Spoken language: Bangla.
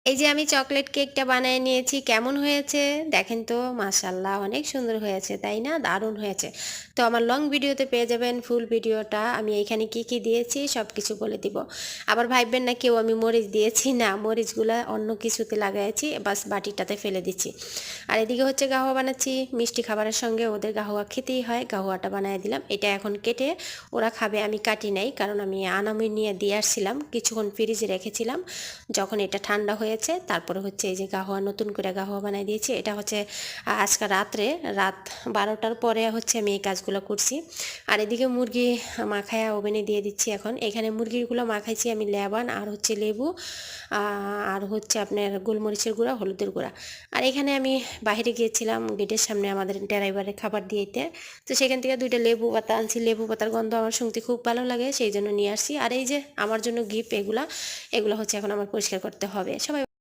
এই যে আমি চকলেট কেকটা বানিয়ে নিয়েছি, কেমন হয়েছে দেখেন তো, মাশাল্লাহ অনেক সুন্দর হয়েছে তাই না, দারুণ হয়েছে। তো আমার লং ভিডিওতে পেয়ে যাবেন ফুল ভিডিওটা, আমি এখানে কি কি দিয়েছি সব কিছু বলে দিব। আবার ভাববেন না কেউ আমি মরিচ দিয়েছি, না মরিচগুলো অন্য কিছুতে লাগাইছি, বাস বাটিটাতে ফেলে দিচ্ছি। আর এদিকে হচ্ছে গাহওয়া বানাচ্ছি, মিষ্টি খাবারের সঙ্গে ওদের গাহওয়া খেতেই হয়, গাহওয়াটা বানিয়ে দিলাম। এটা এখন কেটে ওরা খাবে, আমি কাটি নাই কারণ আমি আনামি নিয়ে দিয়ে আসছিলাম, কিছুক্ষণ ফ্রিজে রেখেছিলাম। যখন এটা ঠান্ডা হয়েছে তারপরে হচ্ছে এই যে গাহওয়া, নতুন করে গাহওয়া বানিয়ে দিয়েছি। এটা হচ্ছে আজকে রাত 12টার পরে হচ্ছে আমি এই কাজগুলো করছি। আর এদিকে মুরগি মাখায়া ওভেনে দিয়ে দিচ্ছি। এখন এখানে মুরগিগুলো মাখাইছি আমি লেবান আর হচ্ছে লেবু আর হচ্ছে আপনার গোলমরিচের গুঁড়া, হলুদের গুঁড়া। আর এখানে আমি বাইরে গিয়েছিলাম, গেটের সামনে আমাদের ড্রাইভারে খাবার দিতে, তো সেখান থেকে 2টা লেবু পাতা আনছি। লেবু পাতার গন্ধ আমার শুনতে খুব ভালো লাগে, সেই জন্য নিয়ে আসছি। আর এই যে আমার জন্য গিফট, এগুলা এগুলো হচ্ছে এখন আমার পরিষ্কার করতে হবে। সবাই